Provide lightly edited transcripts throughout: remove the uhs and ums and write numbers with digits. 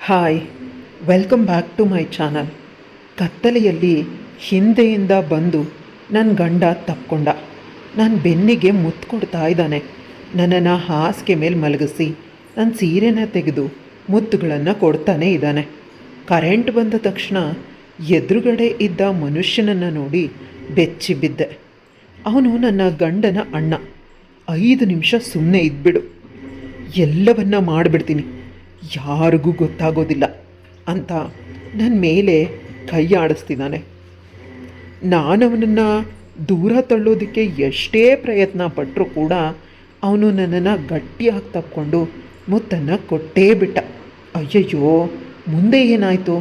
Hi, welcome back to my channel. ಕತ್ತಲೆಯಲ್ಲಿ ಹಿಂದೆಯಿಂದ ಬಂದು ನನ್ನ ಗಂಡ ತಪ್ಕೊಂಡ. ನನ್ನ ಬೆನ್ನಿಗೆ ಮುತ್ತು ಕೊಡ್ತಾ ಇದ್ದಾನೆ. ನನ್ನನ್ನು ಹಾಸಿಗೆ ಮೇಲೆ ಮಲಗಿಸಿ ನನ್ನ ಸೀರೆನ ತೆಗೆದು ಮುತ್ತುಗಳನ್ನು ಕೊಡ್ತಾನೇ ಇದ್ದಾನೆ. ಕರೆಂಟ್ ಬಂದ ತಕ್ಷಣ ಎದುರುಗಡೆ ಇದ್ದ ಮನುಷ್ಯನನ್ನು ನೋಡಿ ಬೆಚ್ಚಿ ಬಿದ್ದೆ. ಅವನು ನನ್ನ ಗಂಡನ ಅಣ್ಣ. 5 ನಿಮಿಷ ಸುಮ್ಮನೆ ಇದ್ಬಿಡು, ಎಲ್ಲವನ್ನ ಮಾಡಿಬಿಡ್ತೀನಿ, ಯಾರಿಗೂ ಗೊತ್ತಾಗೋದಿಲ್ಲ ಅಂತ ನನ್ನ ಮೇಲೆ ಕೈ ಆಡಿಸ್ತಿದ್ದಾನೆ. ನಾನು ಅವನನ್ನು ದೂರ ತಳ್ಳೋದಕ್ಕೆ ಎಷ್ಟೇ ಪ್ರಯತ್ನ ಪಟ್ಟರೂ ಕೂಡ ಅವನು ನನ್ನನ್ನು ಗಟ್ಟಿಯಾಗಿ ತಪ್ಕೊಂಡು ಮುತ್ತನ್ನು ಕೊಟ್ಟೇ ಬಿಟ್ಟ. ಅಯ್ಯಯ್ಯೋ, ಮುಂದೆ ಏನಾಯಿತು,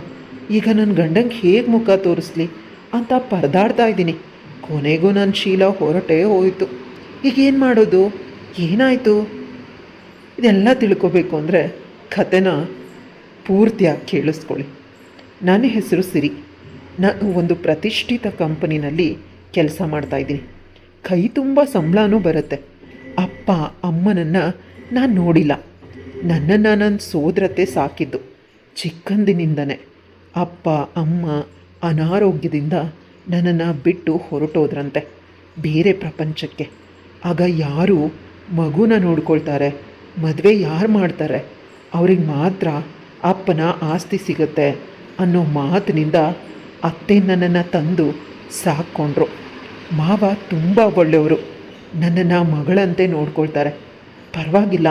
ಈಗ ನನ್ನ ಗಂಡಂಗೆ ಹೇಗೆ ಮುಖ ತೋರಿಸ್ಲಿ ಅಂತ ಪರದಾಡ್ತಾ ಇದ್ದೀನಿ. ಕೊನೆಗೂ ನನ್ನ ಶೀಲ ಹೊರಟೇ ಹೋಯಿತು. ಈಗೇನು ಮಾಡೋದು, ಏನಾಯಿತು? ಇದೆಲ್ಲ ತಿಳ್ಕೊಬೇಕು ಅಂದರೆ ಕಥೆನ ಪೂರ್ತಿಯಾಗಿ ಕೇಳಿಸ್ಕೊಳ್ಳಿ. ನನ್ನ ಹೆಸರು ಸಿರಿ. ನಾನು ಒಂದು ಪ್ರತಿಷ್ಠಿತ ಕಂಪನಿನಲ್ಲಿ ಕೆಲಸ ಮಾಡ್ತಾಯಿದ್ದೀನಿ. ಕೈ ತುಂಬ ಸಂಬಳನೂ ಬರುತ್ತೆ. ಅಪ್ಪ ಅಮ್ಮನನ್ನು ನಾನು ನೋಡಿಲ್ಲ. ನನ್ನನ್ನು ನನ್ನ ಸೋದರತೆ ಸಾಕಿದ್ದು. ಚಿಕ್ಕಂದಿನಿಂದನೇ ಅಪ್ಪ ಅಮ್ಮ ಅನಾರೋಗ್ಯದಿಂದ ನನ್ನನ್ನು ಬಿಟ್ಟು ಹೊರಟೋದ್ರಂತೆ ಬೇರೆ ಪ್ರಪಂಚಕ್ಕೆ. ಆಗ ಯಾರು ಮಗುನ ನೋಡ್ಕೊಳ್ತಾರೆ, ಮದುವೆ ಯಾರು ಮಾಡ್ತಾರೆ, ಅವ್ರಿಗೆ ಮಾತ್ರ ಅಪ್ಪನ ಆಸ್ತಿ ಸಿಗುತ್ತೆ ಅನ್ನೋ ಮಾತಿನಿಂದ ಅತ್ತೆ ನನ್ನನ್ನು ತಂದು ಸಾಕ್ಕೊಂಡ್ರು. ಮಾವ ತುಂಬ ಒಳ್ಳೆಯವರು, ನನ್ನನ್ನು ಮಗಳಂತೆ ನೋಡ್ಕೊಳ್ತಾರೆ. ಪರವಾಗಿಲ್ಲ,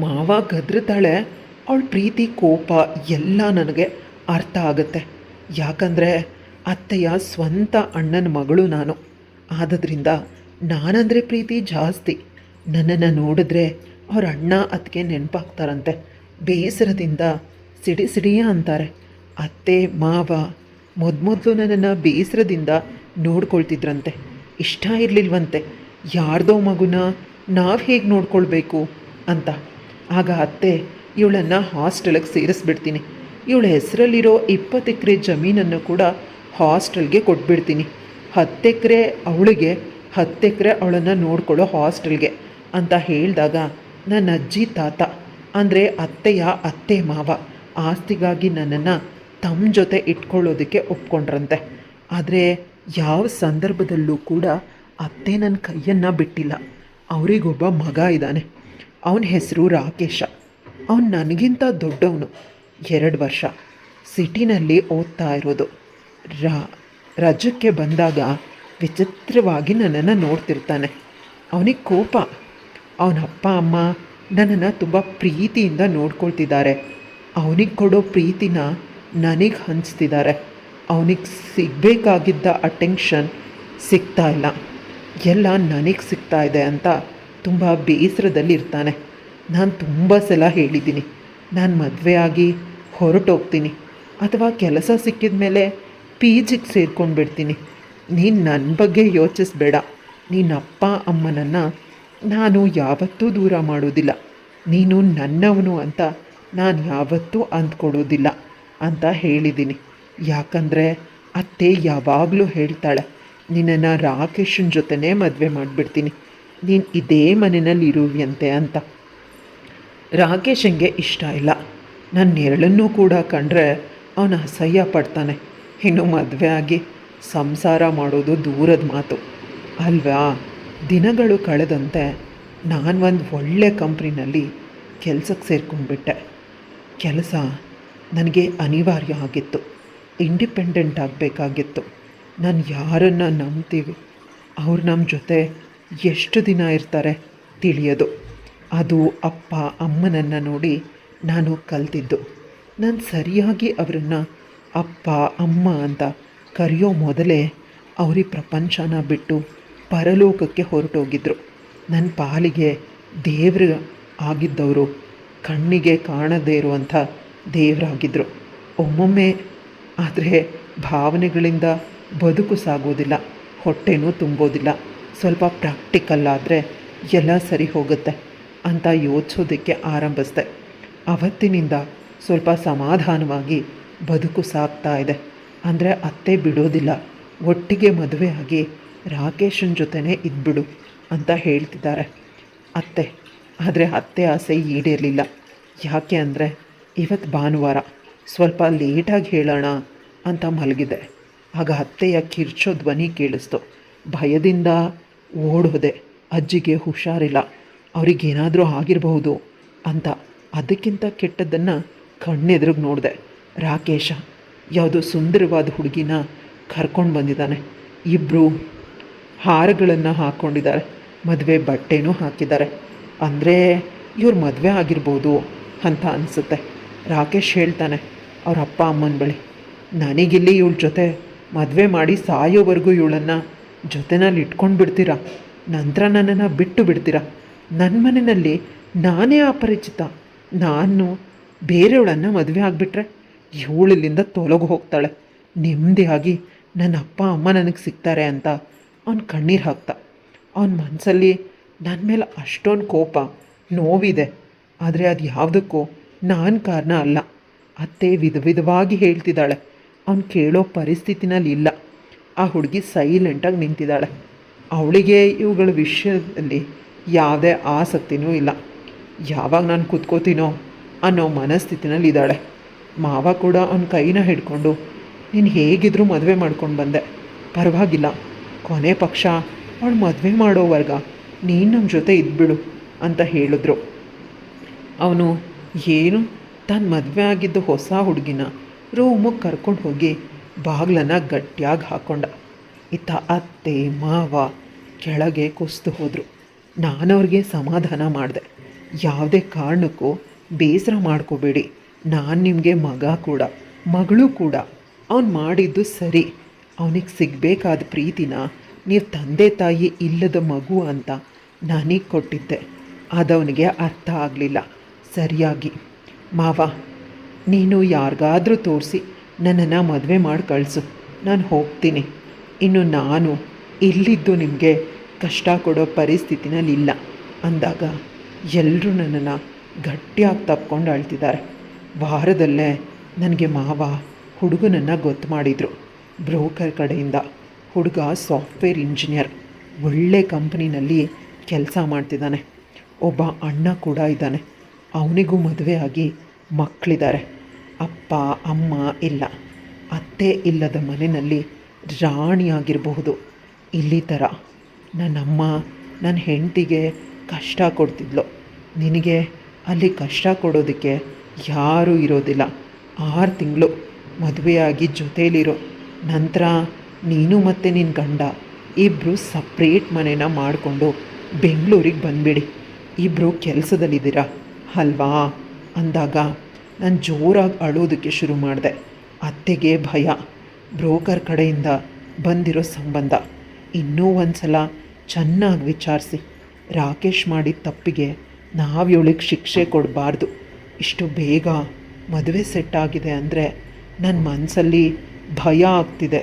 ಮಾವ ಗದ್ರತಾಳೆ, ಅವಳ ಪ್ರೀತಿ ಕೋಪ ಎಲ್ಲ ನನಗೆ ಅರ್ಥ ಆಗುತ್ತೆ. ಯಾಕಂದರೆ ಅತ್ತೆಯ ಸ್ವಂತ ಅಣ್ಣನ ಮಗಳು ನಾನು. ಆದ್ದರಿಂದ ನಾನಂದರೆ ಪ್ರೀತಿ ಜಾಸ್ತಿ. ನನ್ನನ್ನು ನೋಡಿದ್ರೆ ಅವ್ರ ಅಣ್ಣ ಅದಕ್ಕೆ ನೆನಪಾಗ್ತಾರಂತೆ. ಬೇಸರದಿಂದ ಸಿಡಿ ಸಿಡಿಯ ಅಂತಾರೆ. ಅತ್ತೆ ಮಾವ ಮೊದಲು ನನ್ನನ್ನು ಬೇಸರದಿಂದ ನೋಡ್ಕೊಳ್ತಿದ್ರಂತೆ. ಇಷ್ಟ ಇರಲಿಲ್ವಂತೆ ಯಾರ್ದೋ ಮಗುನ ನಾವು ಹೇಗೆ ನೋಡ್ಕೊಳ್ಬೇಕು ಅಂತ. ಆಗ ಅತ್ತೆ ಇವಳನ್ನು ಹಾಸ್ಟೆಲಿಗೆ ಸೇರಿಸ್ಬಿಡ್ತೀನಿ, ಇವಳ ಹೆಸರಲ್ಲಿರೋ 20 ಎಕರೆ ಜಮೀನನ್ನು ಕೂಡ ಹಾಸ್ಟೆಲ್ಗೆ ಕೊಟ್ಬಿಡ್ತೀನಿ, 10 ಎಕರೆ ಅವಳಿಗೆ, 10 ಎಕರೆ ಅವಳನ್ನು ನೋಡ್ಕೊಳ್ಳೋ ಹಾಸ್ಟೆಲ್ಗೆ ಅಂತ ಹೇಳಿದಾಗ ನನ್ನ ಅಜ್ಜಿ ತಾತ ಅಂದರೆ ಅತ್ತೆಯ ಅತ್ತೆ ಮಾವ ಆಸ್ತಿಗಾಗಿ ನನ್ನನ್ನು ತಮ್ಮ ಜೊತೆ ಇಟ್ಕೊಳ್ಳೋದಕ್ಕೆ ಒಪ್ಕೊಂಡ್ರಂತೆ. ಆದರೆ ಯಾವ ಸಂದರ್ಭದಲ್ಲೂ ಕೂಡ ಅತ್ತೆ ನನ್ನ ಕೈಯನ್ನು ಬಿಟ್ಟಿಲ್ಲ. ಅವರಿಗೊಬ್ಬ ಮಗ ಇದ್ದಾನೆ. ಅವನ ಹೆಸರು ರಾಕೇಶ. ಅವನು ನನಗಿಂತ ದೊಡ್ಡವನು. 2 ವರ್ಷ ಸಿಟಿನಲ್ಲಿ ಓದ್ತಾ ಇರೋದು. ರಜಕ್ಕೆ ಬಂದಾಗ ವಿಚಿತ್ರವಾಗಿ ನನ್ನನ್ನು ನೋಡ್ತಿರ್ತಾನೆ. ಅವನಿಗೆ ಕೋಪ. ಅವನ ಅಪ್ಪ ಅಮ್ಮ ನನ್ನನ್ನು ತುಂಬ ಪ್ರೀತಿಯಿಂದ ನೋಡ್ಕೊಳ್ತಿದ್ದಾರೆ. ಅವನಿಗೆ ಕೊಡೋ ಪ್ರೀತಿನ ನನಗೆ ಹಂಚ್ತಿದ್ದಾರೆ. ಅವನಿಗೆ ಸಿಗಬೇಕಾಗಿದ್ದ ಅಟೆನ್ಷನ್ ಸಿಗ್ತಾ ಇಲ್ಲ, ಎಲ್ಲ ನನಗೆ ಸಿಗ್ತಾ ಇದೆ ಅಂತ ತುಂಬ ಬೇಸರದಲ್ಲಿರ್ತಾನೆ. ನಾನು ತುಂಬ ಸಲ ಹೇಳಿದ್ದೀನಿ, ನಾನು ಮದುವೆ ಆಗಿ ಹೊರಟೋಗ್ತೀನಿ ಅಥವಾ ಕೆಲಸ ಸಿಕ್ಕಿದ ಮೇಲೆ PGಗೆ ಸೇರ್ಕೊಂಡು ಬಿಡ್ತೀನಿ. ನೀನು ನನ್ನ ಬಗ್ಗೆ ಯೋಚಿಸ್ಬೇಡ. ನಿನ್ನ ಅಪ್ಪ ಅಮ್ಮನನ್ನು ನಾನು ಯಾವತ್ತೂ ದೂರ ಮಾಡೋದಿಲ್ಲ. ನೀನು ನನ್ನವನು ಅಂತ ನಾನು ಯಾವತ್ತೂ ಅಂದ್ಕೊಡೋದಿಲ್ಲ ಅಂತ ಹೇಳಿದ್ದೀನಿ. ಯಾಕಂದರೆ ಅತ್ತೆ ಯಾವಾಗಲೂ ಹೇಳ್ತಾಳೆ, ನಿನ್ನನ್ನು ರಾಕೇಶನ ಜೊತೆನೇ ಮದುವೆ ಮಾಡಿಬಿಡ್ತೀನಿ, ನೀನು ಇದೇ ಮನೆಯಲ್ಲಿ ಇರುವಿಯಂತೆ ಅಂತ. ರಾಕೇಶಂಗೆ ಇಷ್ಟ ಇಲ್ಲ. ನನ್ನ ನೆರಳನ್ನೂ ಕೂಡ ಕಂಡ್ರೆ ಅವನು ಅಸಹ್ಯ ಪಡ್ತಾನೆ. ಇನ್ನು ಮದುವೆ ಆಗಿ ಸಂಸಾರ ಮಾಡೋದು ದೂರದ ಮಾತು ಅಲ್ವಾ. ದಿನಗಳು ಕಳೆದಂತೆ ನಾನು ಒಂದು ಒಳ್ಳೆ ಕಂಪ್ನಿನಲ್ಲಿ ಕೆಲಸಕ್ಕೆ ಸೇರ್ಕೊಂಡ್ಬಿಟ್ಟೆ. ಕೆಲಸ ನನಗೆ ಅನಿವಾರ್ಯ ಆಗಿತ್ತು. ಇಂಡಿಪೆಂಡೆಂಟ್ ಆಗಬೇಕಾಗಿತ್ತು. ನಾನು ಯಾರನ್ನು ನಂಬ್ತೀವಿ ಅವ್ರು ನಮ್ಮ ಜೊತೆ ಎಷ್ಟು ದಿನ ಇರ್ತಾರೆ ತಿಳಿಯೋದು. ಅದು ಅಪ್ಪ ಅಮ್ಮನನ್ನು ನೋಡಿ ನಾನು ಕಲ್ತಿದ್ದು. ನಾನು ಸರಿಯಾಗಿ ಅವರನ್ನು ಅಪ್ಪ ಅಮ್ಮ ಅಂತ ಕರೆಯೋ ಮೊದಲೇ ಅವ್ರಿಗೆ ಪ್ರಪಂಚನ ಬಿಟ್ಟು ಪರಲೋಕಕ್ಕೆ ಹೊರಟೋಗಿದ್ರು. ನನ್ನ ಪಾಲಿಗೆ ದೇವ್ರ ಆಗಿದ್ದವರು, ಕಣ್ಣಿಗೆ ಕಾಣದೇ ಇರುವಂಥ ದೇವರಾಗಿದ್ದರು. ಒಮ್ಮೊಮ್ಮೆ ಆದರೆ ಭಾವನೆಗಳಿಂದ ಬದುಕು ಸಾಗೋದಿಲ್ಲ, ಹೊಟ್ಟೆನೂ ತುಂಬೋದಿಲ್ಲ. ಸ್ವಲ್ಪ ಪ್ರಾಕ್ಟಿಕಲ್ ಆದರೆ ಎಲ್ಲ ಸರಿ ಹೋಗುತ್ತೆ ಅಂತ ಯೋಚಿಸೋದಕ್ಕೆ ಆರಂಭಿಸ್ದೆ. ಅವತ್ತಿನಿಂದ ಸ್ವಲ್ಪ ಸಮಾಧಾನವಾಗಿ ಬದುಕು ಸಾಗ್ತಾ ಇದೆ. ಅಂದರೆ ಅತ್ತೆ ಬಿಡೋದಿಲ್ಲ, ಒಟ್ಟಿಗೆ ಮದುವೆ ಆಗಿ ರಾಕೇಶನ ಜೊತೆನೇ ಇದ್ಬಿಡು ಅಂತ ಹೇಳ್ತಿದ್ದಾರೆ ಅತ್ತೆ. ಆದರೆ ಅತ್ತೆ ಆಸೆ ಈಡೇರಲಿಲ್ಲ. ಯಾಕೆ ಅಂದರೆ ಇವತ್ತು ಭಾನುವಾರ ಸ್ವಲ್ಪ ಲೇಟಾಗಿ ಹೇಳೋಣ ಅಂತ ಮಲಗಿದೆ. ಆಗ ಅತ್ತೆಯ ಕಿರ್ಚೋ ಧ್ವನಿ ಕೇಳಿಸ್ತು. ಭಯದಿಂದ ಓಡೋದೆ. ಅಜ್ಜಿಗೆ ಹುಷಾರಿಲ್ಲ, ಅವ್ರಿಗೇನಾದರೂ ಆಗಿರಬಹುದು ಅಂತ. ಅದಕ್ಕಿಂತ ಕೆಟ್ಟದ್ದನ್ನು ಕಣ್ಣೆದ್ರಿಗೆ ನೋಡಿದೆ. ರಾಕೇಶ ಯಾವುದೋ ಸುಂದರವಾದ ಹುಡುಗಿನ ಕರ್ಕೊಂಡು ಬಂದಿದ್ದಾನೆ. ಇಬ್ಬರು ಹಾರಗಳನ್ನು ಹಾಕ್ಕೊಂಡಿದ್ದಾರೆ, ಮದುವೆ ಬಟ್ಟೆನೂ ಹಾಕಿದ್ದಾರೆ. ಅಂದರೆ ಇವ್ರ ಮದುವೆ ಆಗಿರ್ಬೋದು ಅಂತ ಅನಿಸುತ್ತೆ. ರಾಕೇಶ್ ಹೇಳ್ತಾನೆ ಅವ್ರ ಅಪ್ಪ ಅಮ್ಮನ ಬಳಿ, ನನಗಿಲ್ಲಿ ಇವಳ ಜೊತೆ ಮದುವೆ ಮಾಡಿ ಸಾಯೋವರೆಗೂ ಇವಳನ್ನು ಜೊತೆನಲ್ಲಿ ಇಟ್ಕೊಂಡು ಬಿಡ್ತೀರಾ, ನಂತರ ನನ್ನನ್ನು ಬಿಟ್ಟು ಬಿಡ್ತೀರಾ. ನನ್ನ ಮನೆಯಲ್ಲಿ ನಾನೇ ಅಪರಿಚಿತ, ನಾನು ಬೇರೆಯವಳನ್ನು ಮದುವೆ ಆಗಿಬಿಟ್ರೆ ಇವಳಿಲ್ಲಿಂದ ತೊಲಗು ಹೋಗ್ತಾಳೆ, ನೆಮ್ಮದಿಯಾಗಿ ನನ್ನ ಅಪ್ಪ ಅಮ್ಮ ನನಗೆ ಸಿಗ್ತಾರೆ ಅಂತ ಅವ್ನು ಕಣ್ಣೀರು ಹಾಕ್ತ. ಅವನ ಮನಸ್ಸಲ್ಲಿ ನನ್ನ ಮೇಲೆ ಅಷ್ಟೊಂದು ಕೋಪ, ನೋವಿದೆ. ಆದರೆ ಅದು ಯಾವುದಕ್ಕೂ ನಾನು ಕಾರಣ ಅಲ್ಲ. ಅತ್ತೆ ವಿಧವಾಗಿ ಹೇಳ್ತಿದ್ದಾಳೆ. ಅವ್ನು ಕೇಳೋ ಪರಿಸ್ಥಿತಿನಲ್ಲಿ ಇಲ್ಲ. ಆ ಹುಡುಗಿ ಸೈಲೆಂಟಾಗಿ ನಿಂತಿದ್ದಾಳೆ. ಅವಳಿಗೆ ಇವುಗಳ ವಿಷಯದಲ್ಲಿ ಯಾವುದೇ ಆಸಕ್ತಿನೂ ಇಲ್ಲ. ಯಾವಾಗ ನಾನು ಕೂತ್ಕೋತೀನೋ ಅನ್ನೋ ಮನಸ್ಥಿತಿನಲ್ಲಿ ಇದ್ದಾಳೆ. ಮಾವ ಕೂಡ ಅವನ ಕೈನ ಹಿಡ್ಕೊಂಡು, ನೀನು ಹೇಗಿದ್ರೂ ಮದುವೆ ಮಾಡ್ಕೊಂಡು ಬಂದೆ, ಪರವಾಗಿಲ್ಲ, ಕೊನೆ ಪಕ್ಷ ಅವಳು ಮದುವೆ ಮಾಡೋವರ್ಗ ನೀನು ನಮ್ಮ ಜೊತೆ ಇದ್ಬಿಡು ಅಂತ ಹೇಳಿದ್ರು. ಅವನು ಏನು ತಾನು ಮದುವೆ ಆಗಿದ್ದು ಹೊಸ ಹುಡುಗಿನ ರೂಮಿಗೆ ಕರ್ಕೊಂಡು ಹೋಗಿ ಬಾಗಿಲನ್ನು ಗಟ್ಟಿಯಾಗಿ ಹಾಕ್ಕೊಂಡ. ಇತ್ತ ಅತ್ತೆ ಮಾವ ಕೆಳಗೆ ಕುಸ್ತು ಹೋದರು. ನಾನವ್ರಿಗೆ ಸಮಾಧಾನ ಮಾಡಿದೆ. ಯಾವುದೇ ಕಾರಣಕ್ಕೂ ಬೇಸರ ಮಾಡ್ಕೋಬೇಡಿ, ನಾನು ನಿಮಗೆ ಮಗ ಕೂಡ ಮಗಳು ಕೂಡ. ಅವನು ಮಾಡಿದ್ದು ಸರಿ. ಅವನಿಗೆ ಸಿಗಬೇಕಾದ ಪ್ರೀತಿನ ನೀವು ತಂದೆ ತಾಯಿ ಇಲ್ಲದ ಮಗು ಅಂತ ನನಗೆ ಕೊಟ್ಟಿದ್ದೆ. ಅದವನಿಗೆ ಅರ್ಥ ಆಗಲಿಲ್ಲ ಸರಿಯಾಗಿ. ಮಾವ, ನೀನು ಯಾರಿಗಾದರೂ ತೋರಿಸಿ ನನ್ನನ್ನು ಮದುವೆ ಮಾಡಿ ಕಳಿಸು, ನಾನು ಹೋಗ್ತೀನಿ. ಇನ್ನು ನಾನು ಇಲ್ಲಿದ್ದು ನಿಮಗೆ ಕಷ್ಟ ಕೊಡೋ ಪರಿಸ್ಥಿತಿನಲ್ಲಿಲ್ಲ ಅಂದಾಗ ಎಲ್ಲರೂ ನನ್ನನ್ನು ಗಟ್ಟಿಯಾಗಿ ತಪ್ಕೊಂಡು ಅಳ್ತಿದ್ದಾರೆ. ವಾರದಲ್ಲೇ ನನಗೆ ಮಾವ ಹುಡುಗನನ್ನು ಗೊತ್ತು ಮಾಡಿದರು. ಬ್ರೋಕರ್ ಕಡೆಯಿಂದ. ಹುಡುಗ ಸಾಫ್ಟ್ವೇರ್ ಇಂಜಿನಿಯರ್, ಒಳ್ಳೆ ಕಂಪ್ನಿನಲ್ಲಿ ಕೆಲಸ ಮಾಡ್ತಿದ್ದಾನೆ. ಒಬ್ಬ ಅಣ್ಣ ಕೂಡ ಇದ್ದಾನೆ. ಅವನಿಗೂ ಮದುವೆ ಆಗಿ ಮಕ್ಕಳಿದ್ದಾರೆ. ಅಪ್ಪ ಅಮ್ಮ ಇಲ್ಲ. ಅತ್ತೆ ಇಲ್ಲದ ಮನೆಯಲ್ಲಿ ರಾಣಿಯಾಗಿರಬಹುದು. ಇಲ್ಲಿ ಥರ ನನ್ನಮ್ಮ ನನ್ನ ಹೆಂಡತಿಗೆ ಕಷ್ಟ ಕೊಡ್ತಿದ್ಲು. ನಿನಗೆ ಅಲ್ಲಿ ಕಷ್ಟ ಕೊಡೋದಕ್ಕೆ ಯಾರೂ ಇರೋದಿಲ್ಲ. 6 ತಿಂಗಳು ಮದುವೆಯಾಗಿ ಜೊತೇಲಿರೋ ನಂತರ ನೀನು ಮತ್ತು ನಿನ್ನ ಗಂಡ ಇಬ್ಬರು ಸಪ್ರೇಟ್ ಮನೇನ ಮಾಡಿಕೊಂಡು ಬೆಂಗಳೂರಿಗೆ ಬಂದುಬಿಡಿ. ಇಬ್ಬರು ಕೆಲಸದಲ್ಲಿದ್ದೀರಾ ಅಲ್ವಾ ಅಂದಾಗ ನಾನು ಜೋರಾಗಿ ಅಳೋದಕ್ಕೆ ಶುರು ಮಾಡಿದೆ. ಅತ್ತೆಗೆ ಭಯ. ಬ್ರೋಕರ್ ಕಡೆಯಿಂದ ಬಂದಿರೋ ಸಂಬಂಧ. ಇನ್ನೂ ಒಂದು ಸಲ ಚೆನ್ನಾಗಿ ವಿಚಾರಿಸಿ, ರಾಕೇಶ್ ಮಾಡಿದ ತಪ್ಪಿಗೆ ನಾವು ಇವಳಿಗೆ ಶಿಕ್ಷೆ ಕೊಡಬಾರ್ದು. ಇಷ್ಟು ಬೇಗ ಮದುವೆ ಸೆಟ್ ಆಗಿದೆ ಅಂದರೆ ನನ್ನ ಮನಸ್ಸಲ್ಲಿ ಭಯ ಆಗ್ತಿದೆ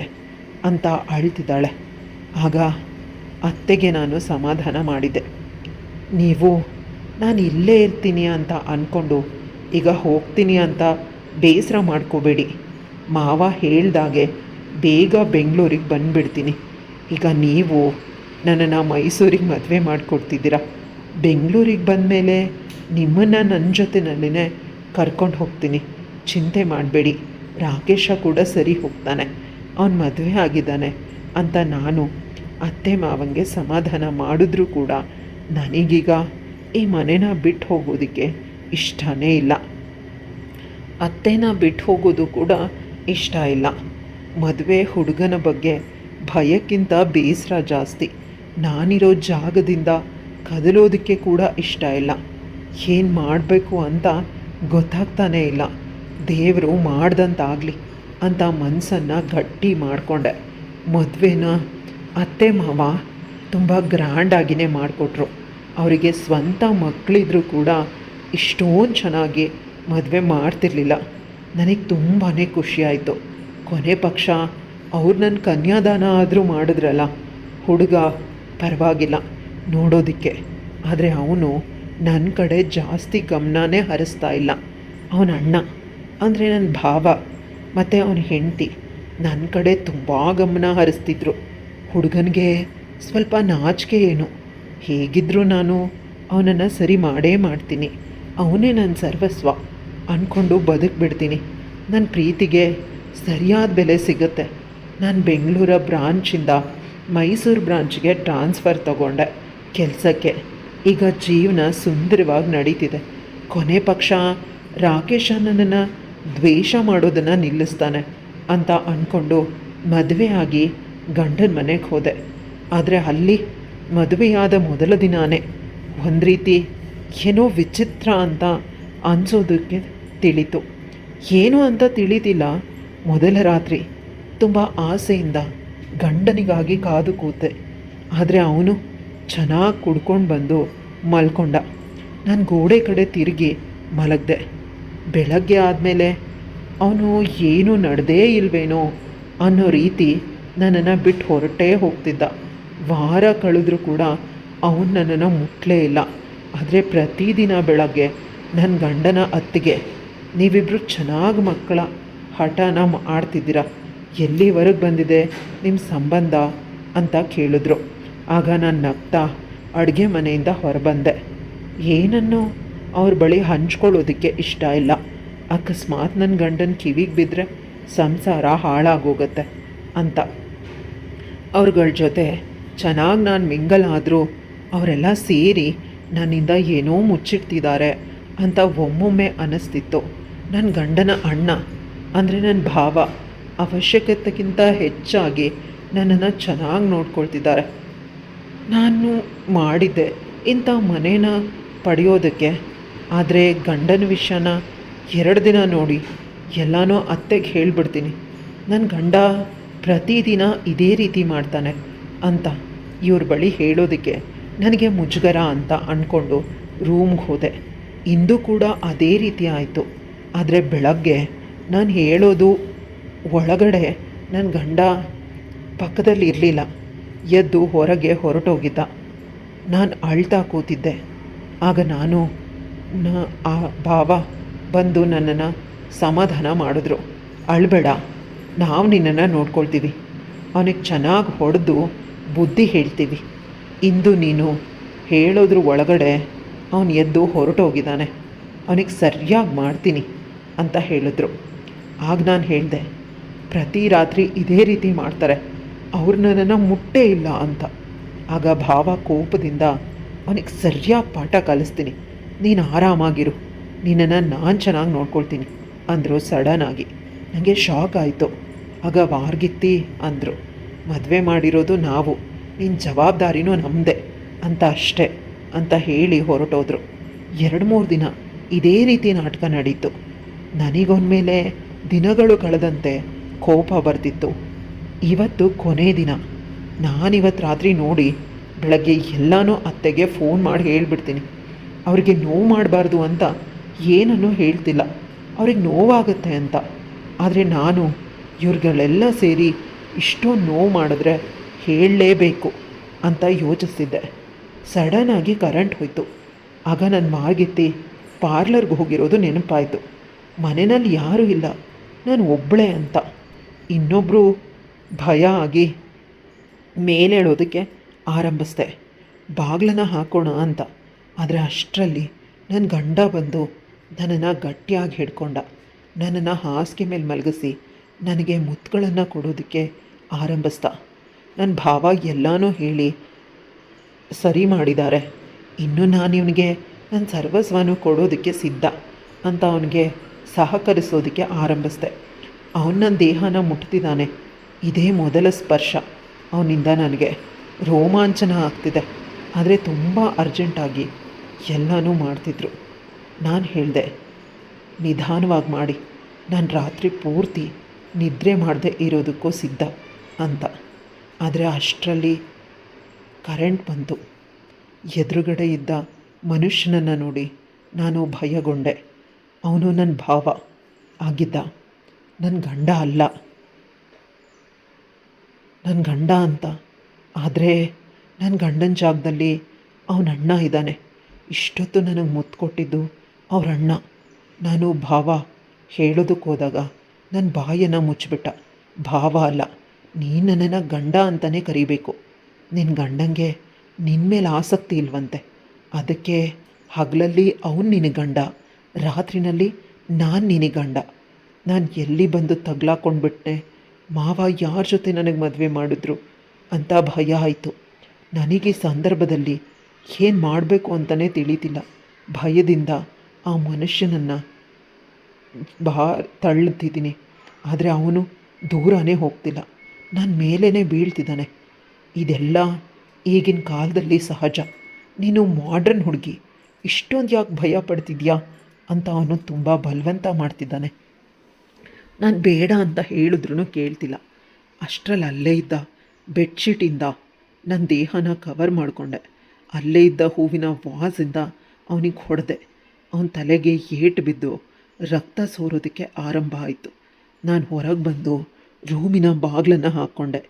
ಅಂತ ಅಳ್ತಿದ್ದಾಳೆ. ಆಗ ಅತ್ತೆಗೆ ನಾನು ಸಮಾಧಾನ ಮಾಡಿದ್ದೆ. ನೀವು ನಾನು ಇಲ್ಲೇ ಇರ್ತೀನಿ ಅಂತ ಅಂದ್ಕೊಂಡು ಈಗ ಹೋಗ್ತೀನಿ ಅಂತ ಬೇಸರ ಮಾಡ್ಕೋಬೇಡಿ. ಮಾವ ಹೇಳ್ದಾಗೆ ಬೇಗ ಬೆಂಗಳೂರಿಗೆ ಬಂದುಬಿಡ್ತೀನಿ. ಈಗ ನೀವು ನನ್ನನ್ನು ಮೈಸೂರಿಗೆ ಮದುವೆ ಮಾಡಿಕೊಡ್ತಿದ್ದೀರಾ. ಬೆಂಗಳೂರಿಗೆ ಬಂದಮೇಲೆ ನಿಮ್ಮನ್ನು ನನ್ನ ಜೊತೆನಲ್ಲಿನೇ ಕರ್ಕೊಂಡು ಹೋಗ್ತೀನಿ, ಚಿಂತೆ ಮಾಡಬೇಡಿ. ರಾಕೇಶ ಕೂಡ ಸರಿ ಹೋಗ್ತಾನೆ, ಅವನು ಮದುವೆ ಆಗಿದ್ದಾನೆ ಅಂತ ನಾನು ಅತ್ತೆ ಮಾವಂಗೆ ಸಮಾಧಾನ ಮಾಡಿದ್ರೂ ಕೂಡ ನನಗೀಗ ಈ ಮನೇನ ಬಿಟ್ಟು ಹೋಗೋದಕ್ಕೆ ಇಷ್ಟನೇ ಇಲ್ಲ. ಅತ್ತೆನ ಬಿಟ್ಟು ಹೋಗೋದು ಕೂಡ ಇಷ್ಟ ಇಲ್ಲ. ಮದುವೆ ಹುಡುಗನ ಬಗ್ಗೆ ಭಯಕ್ಕಿಂತ ಬೇಸರ ಜಾಸ್ತಿ. ನಾನಿರೋ ಜಾಗದಿಂದ ಕದಲೋದಕ್ಕೆ ಕೂಡ ಇಷ್ಟ ಇಲ್ಲ. ಏನು ಮಾಡಬೇಕು ಅಂತ ಗೊತ್ತಾಗ್ತಾನೇ ಇಲ್ಲ. ದೇವರು ಮಾಡ್ದಂತಾಗಲಿ ಅಂತ ಮನಸ್ಸನ್ನು ಗಟ್ಟಿ ಮಾಡಿಕೊಂಡೆ. ಮದುವೆನ ಅತ್ತೆ ಮಾವ ತುಂಬ ಗ್ರ್ಯಾಂಡಾಗಿಯೇ ಮಾಡಿಕೊಟ್ರು. ಅವರಿಗೆ ಸ್ವಂತ ಮಕ್ಕಳಿದ್ರೂ ಕೂಡ ಇಷ್ಟೊಂದು ಚೆನ್ನಾಗಿ ಮದುವೆ ಮಾಡ್ತಿರ್ಲಿಲ್ಲ. ನನಗೆ ತುಂಬಾ ಖುಷಿಯಾಯಿತು. ಕೊನೆ ಪಕ್ಷ ಅವ್ರು ನನ್ನ ಕನ್ಯಾದಾನ ಆದರೂ ಮಾಡಿದ್ರಲ್ಲ. ಹುಡುಗ ಪರವಾಗಿಲ್ಲ ನೋಡೋದಕ್ಕೆ, ಆದರೆ ಅವನು ನನ್ನ ಕಡೆ ಜಾಸ್ತಿ ಗಮನನೇ ಹರಿಸ್ತಾ ಇಲ್ಲ. ಅವನ ಅಣ್ಣ ಅಂದರೆ ನನ್ನ ಭಾವ ಮತ್ತು ಅವನ ಹೆಂಡತಿ ನನ್ನ ಕಡೆ ತುಂಬ ಗಮನ ಹರಿಸ್ತಿದ್ರು. ಹುಡುಗನಿಗೆ ಸ್ವಲ್ಪ ನಾಚಿಕೆ ಏನು. ಹೇಗಿದ್ದರೂ ನಾನು ಅವನನ್ನು ಸರಿ ಮಾಡೇ ಮಾಡ್ತೀನಿ. ಅವನೇ ನನ್ನ ಸರ್ವಸ್ವ. ಅಂದ್ಕೊಂಡು ಬದುಕಿಬಿಡ್ತೀನಿ. ನನ್ನ ಪ್ರೀತಿಗೆ ಸರಿಯಾದ ಬೆಲೆ ಸಿಗುತ್ತೆ. ನಾನು ಬೆಂಗಳೂರ ಬ್ರಾಂಚಿಂದ ಮೈಸೂರು ಬ್ರಾಂಚ್ಗೆ ಟ್ರಾನ್ಸ್ಫರ್ ತಗೊಂಡೆ ಕೆಲಸಕ್ಕೆ. ಈಗ ಜೀವನ ಸುಂದರವಾಗಿ ನಡೀತಿದೆ. ಕೊನೆ ಪಕ್ಷ ರಾಕೇಶ ನನ್ನನ್ನು ದ್ವೇಷ ಮಾಡೋದನ್ನು ನಿಲ್ಲಿಸ್ತಾನೆ ಅಂತ ಅಂದ್ಕೊಂಡು ಮದುವೆ ಆಗಿ ಗಂಡನ ಮನೆಗೆ ಹೋದೆ. ಆದರೆ ಅಲ್ಲಿ ಮದುವೆಯಾದ ಮೊದಲ ದಿನಾನೇ ಒಂದು ರೀತಿ ಏನೋ ವಿಚಿತ್ರ ಅಂತ ಅನಿಸೋದಕ್ಕೆ ತಿಳಿತು. ಏನು ಅಂತ ತಿಳಿದಿಲ್ಲ. ಮೊದಲ ರಾತ್ರಿ ತುಂಬ ಆಸೆಯಿಂದ ಗಂಡನಿಗಾಗಿ ಕಾದು ಕೂತೆ. ಆದರೆ ಅವನು ಚೆನ್ನಾಗಿ ಕುಡ್ಕೊಂಡು ಬಂದು ಮಲ್ಕೊಂಡ. ನಾನು ಗೋಡೆ ಕಡೆ ತಿರುಗಿ ಮಲಗಿದೆ. ಬೆಳಗ್ಗೆ ಆದಮೇಲೆ ಅವನು ಏನು ನಡೆದೇ ಇಲ್ವೇನೋ ಅನ್ನೋ ರೀತಿ ನನ್ನನ್ನು ಬಿಟ್ಟು ಹೊರಟೇ ಹೋಗ್ತಿದ್ದ. ವಾರ ಕಳೆದ್ರೂ ಕೂಡ ಅವನು ನನ್ನನ್ನು ಮುಟ್ಟಲೇ ಇಲ್ಲ. ಆದರೆ ಪ್ರತಿದಿನ ಬೆಳಗ್ಗೆ ನನ್ನ ಗಂಡನ ಅತ್ತಿಗೆ, ನೀವಿಬ್ಬರು ಚೆನ್ನಾಗಿ ಮಕ್ಕಳ ಹಠನ ಆಡ್ತಿದ್ದೀರ, ಎಲ್ಲಿವರೆಗೆ ಬಂದಿದೆ ನಿಮ್ಮ ಸಂಬಂಧ ಅಂತ ಕೇಳಿದ್ರು. ಆಗ ನಾನು ನಗ್ತಾ ಅಡುಗೆ ಮನೆಯಿಂದ ಹೊರಬಂದೆ. ಏನನ್ನು ಅವ್ರ ಬಳಿ ಹಂಚ್ಕೊಳ್ಳೋದಕ್ಕೆ ಇಷ್ಟ ಇಲ್ಲ. ಅಕಸ್ಮಾತ್ ನನ್ನ ಗಂಡನ ಕಿವಿಗೆ ಬಿದ್ದರೆ ಸಂಸಾರ ಹಾಳಾಗೋಗುತ್ತೆ ಅಂತ. ಅವ್ರಗಳ ಜೊತೆ ಚೆನ್ನಾಗಿ ನಾನು ಮಿಂಗಲ್ ಆದರೂ ಅವರೆಲ್ಲ ಸೇರಿ ನನ್ನಿಂದ ಏನೋ ಮುಚ್ಚಿಡ್ತಿದ್ದಾರೆ ಅಂತ ಒಮ್ಮೊಮ್ಮೆ ಅನ್ನಿಸ್ತಿತ್ತು. ನನ್ನ ಗಂಡನ ಅಣ್ಣ ಅಂದರೆ ನನ್ನ ಭಾವ ಅವಶ್ಯಕತೆಗಿಂತ ಹೆಚ್ಚಾಗಿ ನನ್ನನ್ನು ಚೆನ್ನಾಗಿ ನೋಡ್ಕೊಳ್ತಿದ್ದಾರೆ. ನಾನು ಮಾಡಿದ್ದೆ ಇಂಥ ಮನೇನ ಪಡೆಯೋದಕ್ಕೆ. ಆದರೆ ಗಂಡನ ವಿಷಯನ 2 ದಿನ ನೋಡಿ ಎಲ್ಲನೂ ಅತ್ತೆಗೆ ಹೇಳಿಬಿಡ್ತೀನಿ. ನನ್ನ ಗಂಡ ಪ್ರತಿದಿನ ಇದೇ ರೀತಿ ಮಾಡ್ತಾನೆ ಅಂತ ಇವ್ರ ಬಳಿ ಹೇಳೋದಕ್ಕೆ ನನಗೆ ಮುಜುಗರ ಅಂತ ಅಂದ್ಕೊಂಡು ರೂಮ್ಗೆ ಹೋದೆ. ಇಂದು ಕೂಡ ಅದೇ ರೀತಿ ಆಯಿತು. ಆದರೆ ಬೆಳಗ್ಗೆ ನಾನು ಹೇಳೋದು ಒಳಗಡೆ ನನ್ನ ಗಂಡ ಪಕ್ಕದಲ್ಲಿ ಇರಲಿಲ್ಲ. ಎದ್ದು ಹೊರಗೆ ಹೊರಟೋಗಿದ್ದ. ನಾನು ಅಳ್ತಾ ಕೂತಿದ್ದೆ. ಆಗ ಆ ಭಾವ ಬಂದು ನನ್ನನ್ನು ಸಮಾಧಾನ ಮಾಡಿದ್ರು. ಅಳಬೇಡ, ನಾವು ನಿನ್ನನ್ನು ನೋಡ್ಕೊಳ್ತೀವಿ. ಅವನಿಗೆ ಚೆನ್ನಾಗಿ ಹೊಡೆದು ಬುದ್ಧಿ ಹೇಳ್ತೀವಿ. ಇಂದು ನೀನು ಹೇಳೋದ್ರ ಒಳಗಡೆ ಅವನು ಎದ್ದು ಹೊರಟೋಗಿದ್ದಾನೆ, ಅವನಿಗೆ ಸರಿಯಾಗಿ ಮಾಡ್ತೀನಿ ಅಂತ ಹೇಳಿದ್ರು. ಆಗ ನಾನು ಹೇಳಿದೆ, ಪ್ರತಿ ರಾತ್ರಿ ಇದೇ ರೀತಿ ಮಾಡ್ತಾರೆ, ಅವ್ರು ನನ್ನನ್ನು ಮುಟ್ಟೇ ಇಲ್ಲ ಅಂತ. ಆಗ ಭಾವ ಕೋಪದಿಂದ, ಅವನಿಗೆ ಸರಿಯಾಗಿ ಪಾಠ ಕಲಿಸ್ತೀನಿ, ನೀನು ಆರಾಮಾಗಿರು, ನಿನ್ನನ್ನು ನಾನು ಚೆನ್ನಾಗಿ ನೋಡ್ಕೊಳ್ತೀನಿ ಅಂದರು ಸಡನ್ನಾಗಿ. ನನಗೆ ಶಾಕ್ ಆಯಿತು. ಆಗ ವಾರ್ಗಿತ್ತಿ ಅಂದರು, ಮದುವೆ ಮಾಡಿರೋದು ನಾವು, ನಿನ್ನ ಜವಾಬ್ದಾರಿನೂ ನಮ್ಮದೇ ಅಂತ ಅಷ್ಟೇ ಅಂತ ಹೇಳಿ ಹೊರಟೋದ್ರು. 2-3 ದಿನ ಇದೇ ರೀತಿ ನಾಟಕ ನಡೀತು. ನನಗೊಂದ್ಮೇಲೆ ದಿನಗಳು ಕಳೆದಂತೆ ಕೋಪ ಬರ್ತಿತ್ತು. ಇವತ್ತು ಕೊನೆ ದಿನ. ನಾನಿವತ್ತು ರಾತ್ರಿ ನೋಡಿ ಬೆಳಗ್ಗೆ ಎಲ್ಲನೂ ಅತ್ತೆಗೆ ಫೋನ್ ಮಾಡಿ ಹೇಳಿಬಿಡ್ತೀನಿ. ಅವರಿಗೆ ನೋವು ಮಾಡಬಾರ್ದು ಅಂತ ಏನನ್ನೂ ಹೇಳ್ತಿಲ್ಲ, ಅವ್ರಿಗೆ ನೋವಾಗುತ್ತೆ ಅಂತ. ಆದರೆ ನಾನು ಇವ್ರುಗಳೆಲ್ಲ ಸೇರಿ ಇಷ್ಟೊಂದು ನೋವು ಮಾಡಿದ್ರೆ ಹೇಳಲೇಬೇಕು ಅಂತ ಯೋಚಿಸ್ತಿದ್ದೆ. ಸಡನ್ನಾಗಿ ಕರೆಂಟ್ ಹೋಯಿತು. ಆಗ ನನ್ನ ಮಾರ್ಗಿತ್ತಿ ಪಾರ್ಲರ್ಗೆ ಹೋಗಿರೋದು ನೆನಪಾಯಿತು. ಮನೆಯಲ್ಲಿ ಯಾರೂ ಇಲ್ಲ, ನಾನು ಒಬ್ಬಳೇ ಅಂತ. ಇನ್ನೊಬ್ಬರು ಭಯ ಆಗಿ ಮೇಲೇಳೋದಕ್ಕೆ ಆರಂಭಿಸ್ದೆ, ಬಾಗಿಲನ್ನು ಹಾಕೋಣ ಅಂತ. ಆದರೆ ಅಷ್ಟರಲ್ಲಿ ನನ್ನ ಗಂಡ ಬಂದು ನನ್ನನ್ನು ಗಟ್ಟಿಯಾಗಿ ಹಿಡ್ಕೊಂಡ. ನನ್ನನ್ನು ಹಾಸಿಗೆ ಮೇಲೆ ಮಲಗಿಸಿ ನನಗೆ ಮುತ್ತುಗಳನ್ನು ಕೊಡೋದಕ್ಕೆ ಆರಂಭಿಸ್ದ. ನನ್ನ ಭಾವ ಎಲ್ಲನೂ ಹೇಳಿ ಸರಿ ಮಾಡಿದ್ದಾರೆ. ಇನ್ನು ನಾನು ಇವನಿಗೆ ನನ್ನ ಸರ್ವಸ್ವನೂ ಕೊಡೋದಕ್ಕೆ ಸಿದ್ಧ ಅಂತ ಅವನಿಗೆ ಸಹಕರಿಸೋದಕ್ಕೆ ಆರಂಭಿಸ್ದೆ. ಅವನು ನನ್ನ ದೇಹನ ಮುಟ್ತಿದ್ದಾನೆ. ಇದೇ ಮೊದಲ ಸ್ಪರ್ಶ. ಅವನಿಂದ ನನಗೆ ರೋಮಾಂಚನ ಆಗ್ತಿದೆ. ಆದರೆ ತುಂಬ ಅರ್ಜೆಂಟಾಗಿ ಎಲ್ಲನೂ ಮಾಡ್ತಿದ್ರು. ನಾನು ಹೇಳಿದೆ, ನಿಧಾನವಾಗಿ ಮಾಡಿ, ನಾನು ರಾತ್ರಿ ಪೂರ್ತಿ ನಿದ್ರೆ ಮಾಡದೆ ಇರೋದಕ್ಕೂ ಸಿದ್ಧ ಅಂತ. ಆದರೆ ಅಷ್ಟರಲ್ಲಿ ಕರೆಂಟ್ ಬಂತು. ಎದುರುಗಡೆ ಇದ್ದ ಮನುಷ್ಯನನ್ನು ನೋಡಿ ನಾನು ಭಯಗೊಂಡೆ. ಅವನು ನನ್ನ ಭಾವ ಆಗಿದ್ದ, ನನ್ನ ಗಂಡ ಅಲ್ಲ. ನನ್ನ ಗಂಡ ಅಂತ. ಆದರೆ ನನ್ನ ಗಂಡನ ಜಾಗದಲ್ಲಿ ಅವನ ಅಣ್ಣ ಇದ್ದಾನೆ. ಇಷ್ಟೊತ್ತು ನನಗೆ ಮುತ್ತು ಕೊಟ್ಟಿದ್ದು ಅವ್ರ ಅಣ್ಣ. ನಾನು ಭಾವ ಹೇಳೋದಕ್ಕೆ ಹೋದಾಗ ನನ್ನ ಬಾಯನ್ನು ಮುಚ್ಚಿಬಿಟ್ಟ. ಭಾವ ಅಲ್ಲ, ನೀನು ನನ್ನನ್ನು ಗಂಡ ಅಂತಲೇ ಕರಿಬೇಕು. ನಿನ್ನ ಗಂಡಂಗೆ ನಿನ್ನ ಮೇಲೆ ಆಸಕ್ತಿ ಇಲ್ವಂತೆ, ಅದಕ್ಕೆ ಹಗಲಲ್ಲಿ ಅವನು ನಿನ್ನ ಗಂಡ, ರಾತ್ರಿನಲ್ಲಿ ನಾನು ನಿನಗೆ ಗಂಡ. ನಾನು ಎಲ್ಲಿ ಬಂದು ತಗ್ಲಾಕೊಂಡ್ಬಿಟ್ಟೆ, ಮಾವ ಯಾರ ಜೊತೆ ನನಗೆ ಮದುವೆ ಮಾಡಿದ್ರು ಅಂತ ಭಯ ಆಯಿತು. ನನಗೆ ಸಂದರ್ಭದಲ್ಲಿ ಏನು ಮಾಡಬೇಕು ಅಂತಲೇ ತಿಳಿತಿಲ್ಲ. ಭಯದಿಂದ ಆ ಮನುಷ್ಯನನ್ನು ತಳ್ಳುತ್ತಿದ್ದೀನಿ. ಆದರೆ ಅವನು ದೂರನೇ ಹೋಗ್ತಿಲ್ಲ, ನನ್ನ ಮೇಲೇ ಬೀಳ್ತಿದ್ದಾನೆ. ಇದೆಲ್ಲ ಈಗಿನ ಕಾಲದಲ್ಲಿ ಸಹಜ. ನೀನು ಮಾಡ್ರನ್ ಹುಡುಗಿ, ಇಷ್ಟೊಂದು ಯಾಕೆ ಭಯ ಪಡ್ತಿದ್ಯಾ ಅಂತ ಅವನು ತುಂಬ ಬಲವಂತ ಮಾಡ್ತಿದ್ದಾನೆ. ನಾನು ಬೇಡ ಅಂತ ಹೇಳಿದ್ರೂ ಕೇಳ್ತಿಲ್ಲ. ಅಷ್ಟರಲ್ಲಿ ಅಲ್ಲೇ ಇದ್ದ ಬೆಡ್ಶೀಟಿಂದ ನನ್ನ ದೇಹನ ಕವರ್ ಮಾಡಿಕೊಂಡೆ. ಅಲ್ಲೇ ಇದ್ದ ಹೂವಿನ ವಾಸಿಂದ ಅವನಿಗೆ ಹೊಡೆದೆ. ಅವನ ತಲೆಗೆ ಏಟು ಬಿದ್ದು ರಕ್ತ ಸೋರೋದಕ್ಕೆ ಆರಂಭ ಆಯಿತು. ನಾನು ಹೊರಗೆ ಬಂದು ರೂಮಿನ ಬಾಗಿಲನ್ನು ಹಾಕ್ಕೊಂಡೆ.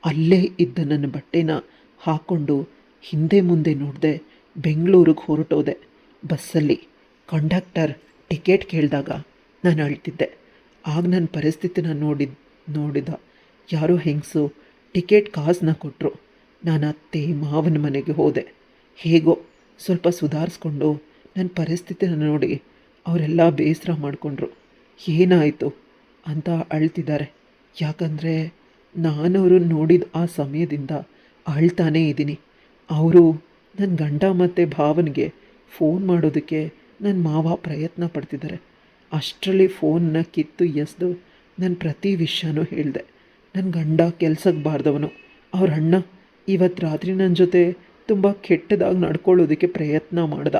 ಅಲ್ಲೇ ಇದ್ದ ನನ್ನ ಬಟ್ಟೆನ ಹಾಕ್ಕೊಂಡು ಹಿಂದೆ ಮುಂದೆ ನೋಡದೆ ಬೆಂಗಳೂರಿಗೆ ಹೊರಟೋದೆ. ಬಸ್ಸಲ್ಲಿ ಕಂಡಕ್ಟರ್ ಟಿಕೆಟ್ ಕೇಳಿದಾಗ ನಾನು ಅಳ್ತಿದ್ದೆ. ಆಗ ನನ್ನ ಪರಿಸ್ಥಿತಿನ ನೋಡಿದ ಯಾರೋ ಹೆಂಗಸು ಟಿಕೆಟ್ ಕಾಸನ್ನ ಕೊಟ್ಟರು. ನಾನು ಅತ್ತೆ ಮಾವನ ಮನೆಗೆ ಹೋದೆ. ಹೇಗೋ ಸ್ವಲ್ಪ ಸುಧಾರಿಸ್ಕೊಂಡು ನನ್ನ ಪರಿಸ್ಥಿತಿನ ನೋಡಿ ಅವರೆಲ್ಲ ಬೇಸರ ಮಾಡಿಕೊಂಡ್ರು. ಏನಾಯಿತು ಅಂತ ಅಳ್ತಿದ್ದಾರೆ. ಯಾಕಂದರೆ ನಾನವರು ನೋಡಿದ ಆ ಸಮಯದಿಂದ ಅಳ್ತಾನೇ ಇದ್ದೀನಿ. ಅವರು ನನ್ನ ಗಂಡ ಮತ್ತು ಭಾವನಿಗೆ ಫೋನ್ ಮಾಡೋದಕ್ಕೆ ನನ್ನ ಮಾವ ಪ್ರಯತ್ನ ಪಡ್ತಿದ್ದಾರೆ. ಅಷ್ಟರಲ್ಲಿ ಫೋನ್ನ ಕಿತ್ತು ಎಸೆದು ನನ್ನ ಪ್ರತಿ ವಿಷಯನೂ ಹೇಳಿದೆ. ನನ್ನ ಗಂಡ ಕೆಲ್ಸಕ್ಕೆ ಬಾರ್ದವನು. ಅವ್ರ ಅಣ್ಣ ಇವತ್ತು ರಾತ್ರಿ ನನ್ನ ಜೊತೆ ತುಂಬ ಕೆಟ್ಟದಾಗಿ ನಡ್ಕೊಳ್ಳೋದಕ್ಕೆ ಪ್ರಯತ್ನ ಮಾಡ್ದ.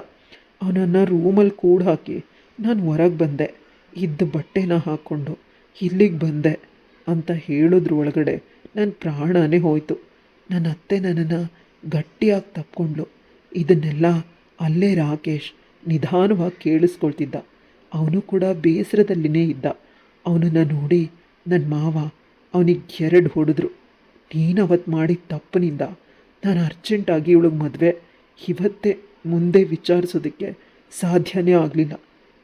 ಅವನನ್ನು ರೂಮಲ್ಲಿ ಕೂಡ ಹಾಕಿ ನಾನು ಹೊರಗೆ ಬಂದೆ. ಇದ್ದ ಬಟ್ಟೆನ ಹಾಕ್ಕೊಂಡು ಇಲ್ಲಿಗೆ ಬಂದೆ ಅಂತ ಹೇಳೋದ್ರ ಒಳಗಡೆ ನನ್ನ ಪ್ರಾಣನೇ ಹೋಯಿತು. ನನ್ನ ಅತ್ತೆ ನನ್ನನ್ನು ಗಟ್ಟಿಯಾಗಿ ತಪ್ಕೊಂಡ್ಳು. ಇದನ್ನೆಲ್ಲ ಅಲ್ಲೇ ರಾಕೇಶ್ ನಿಧಾನವಾಗಿ ಕೇಳಿಸ್ಕೊಳ್ತಿದ್ದ. ಅವನು ಕೂಡ ಬೇಸರದಲ್ಲಿನೇ ಇದ್ದ. ಅವನನ್ನು ನೋಡಿ ನನ್ನ ಮಾವ ಅವನಿಗೆ 2 ಹೊಡೆದ್ರು. ನೀನವತ್ತು ಮಾಡಿದ ತಪ್ಪಿನಿಂದ ನಾನು ಅರ್ಜೆಂಟಾಗಿ ಇವಳಿಗೆ ಮದುವೆ ಇವತ್ತೇ ಮುಂದೆ ವಿಚಾರಿಸೋದಕ್ಕೆ ಸಾಧ್ಯನೇ ಆಗಲಿಲ್ಲ.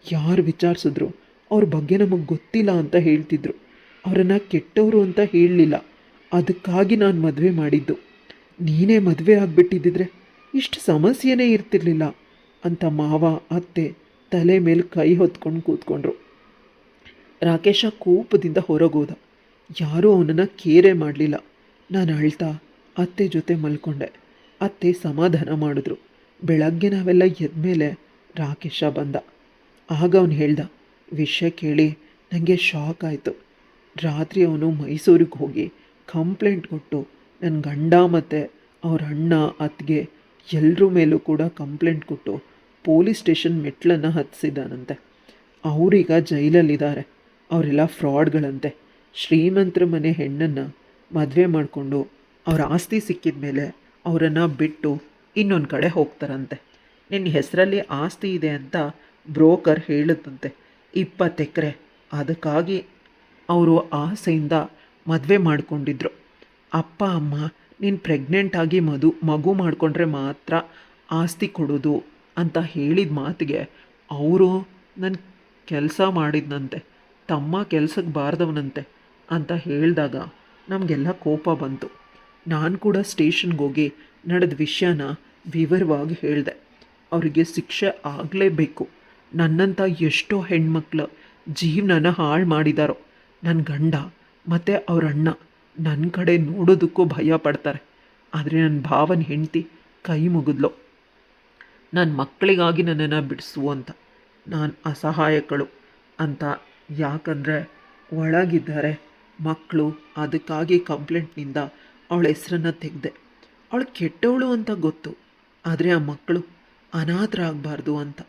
ಯಾರು ವಿಚಾರಿಸಿದ್ರು ಅವ್ರ ಬಗ್ಗೆ ನಮಗೆ ಗೊತ್ತಿಲ್ಲ ಅಂತ ಹೇಳ್ತಿದ್ರು. ಅವರನ್ನು ಕೆಟ್ಟವರು ಅಂತ ಹೇಳಲಿಲ್ಲ. ಅದಕ್ಕಾಗಿ ನಾನು ಮದುವೆ ಮಾಡಿದ್ದು. ನೀನೇ ಮದುವೆ ಆಗಿಬಿಟ್ಟಿದ್ದಿದ್ರೆ ಇಷ್ಟು ಸಮಸ್ಯೆನೇ ಇರ್ತಿರ್ಲಿಲ್ಲ ಅಂತ ಮಾವ ಅತ್ತೆ ತಲೆ ಮೇಲೆ ಕೈ ಹೊತ್ಕೊಂಡು ಕೂತ್ಕೊಂಡ್ರು. ರಾಕೇಶ ಕೋಪದಿಂದ ಹೊರಗೋದ. ಯಾರೂ ಅವನನ್ನು ಕೇರೆ ಮಾಡಲಿಲ್ಲ. ನಾನು ಅಳ್ತಾ ಅತ್ತೆ ಜೊತೆ ಮಲ್ಕೊಂಡೆ. ಅತ್ತೆ ಸಮಾಧಾನ ಮಾಡಿದ್ರು. ಬೆಳಗ್ಗೆ ನಾವೆಲ್ಲ ಎದ್ಮೇಲೆ ರಾಕೇಶ ಬಂದ. ಆಗ ಅವನು ಹೇಳ್ದ. ವಿಷಯ ಕೇಳಿ ನನಗೆ ಶಾಕ್ ಆಯಿತು. ರಾತ್ರಿ ಅವನು ಮೈಸೂರಿಗೆ ಹೋಗಿ ಕಂಪ್ಲೇಂಟ್ ಕೊಟ್ಟು ನನ್ನ ಗಂಡ ಮತ್ತು ಅವ್ರ ಅಣ್ಣ ಅತ್ತಿಗೆ ಎಲ್ಲರ ಮೇಲೂ ಕೂಡ ಕಂಪ್ಲೇಂಟ್ ಕೊಟ್ಟು ಪೊಲೀಸ್ ಸ್ಟೇಷನ್ ಮೆಟ್ಲನ್ನು ಹತ್ತಿಸಿದ್ದಾನಂತೆ. ಅವರೀಗ ಜೈಲಲ್ಲಿದ್ದಾರೆ. ಅವರೆಲ್ಲ ಫ್ರಾಡ್ಗಳಂತೆ. ಶ್ರೀಮಂತರ ಮನೆ ಹೆಣ್ಣನ್ನು ಮದುವೆ ಮಾಡಿಕೊಂಡು ಅವ್ರ ಆಸ್ತಿ ಸಿಕ್ಕಿದ ಮೇಲೆ ಅವರನ್ನು ಬಿಟ್ಟು ಇನ್ನೊಂದು ಕಡೆ ಹೋಗ್ತಾರಂತೆ. ನಿನ್ನ ಹೆಸರಲ್ಲಿ ಆಸ್ತಿ ಇದೆ ಅಂತ ಬ್ರೋಕರ್ ಹೇಳಿದಂತೆ, 20 ಎಕರೆ. ಅದಕ್ಕಾಗಿ ಅವರು ಆಸೆಯಿಂದ ಮದುವೆ ಮಾಡಿಕೊಂಡಿದ್ರು. ಅಪ್ಪ ಅಮ್ಮ ನೀನು ಪ್ರೆಗ್ನೆಂಟಾಗಿ ಮಗು ಮಾಡಿಕೊಂಡ್ರೆ ಮಾತ್ರ ಆಸ್ತಿ ಕೊಡೋದು ಅಂತ ಹೇಳಿದ ಮಾತಿಗೆ ಅವರು ನನ್ನ ಕೆಲಸ ಮಾಡಿದ್ನಂತೆ, ತಮ್ಮ ಕೆಲಸಕ್ಕೆ ಬಾರ್ದವನಂತೆ ಅಂತ ಹೇಳಿದಾಗ ನಮಗೆಲ್ಲ ಕೋಪ ಬಂತು. ನಾನು ಕೂಡ ಸ್ಟೇಷನ್ಗೆ ಹೋಗಿ ನಡೆದ ವಿಷಯನ ವಿವರವಾಗಿ ಹೇಳಿದೆ. ಅವರಿಗೆ ಶಿಕ್ಷೆ ಆಗಲೇಬೇಕು. ನನ್ನಂಥ ಎಷ್ಟೋ ಹೆಣ್ಮಕ್ಳು ಜೀವನನ ಹಾಳು ಮಾಡಿದಾರೋ. ನನ್ನ ಗಂಡ ಮತ್ತು ಅವ್ರ ಅಣ್ಣ ನನ್ನ ಕಡೆ ನೋಡೋದಕ್ಕೂ ಭಯ ಪಡ್ತಾರೆ. ಆದರೆ ನನ್ನ ಭಾವನ ಹೆಂಡತಿ ಕೈ ಮುಗಿದ್ಲು, ನನ್ನ ಮಕ್ಕಳಿಗಾಗಿ ನನ್ನನ್ನು ಬಿಡಿಸು ಅಂತ. ನಾನು ಅಸಹಾಯಕಳು ಅಂತ. ಯಾಕಂದರೆ ಒಳಗಿದ್ದಾರೆ ಮಕ್ಕಳು. ಅದಕ್ಕಾಗಿ ಕಂಪ್ಲೇಂಟ್ನಿಂದ ಅವಳ ಹೆಸರನ್ನು ತೆಗೆದೆ. ಅವಳು ಕೆಟ್ಟವಳು ಅಂತ ಗೊತ್ತು, ಆದರೆ ಆ ಮಕ್ಕಳು ಅನಾಥರಾಗಬಾರ್ದು ಅಂತ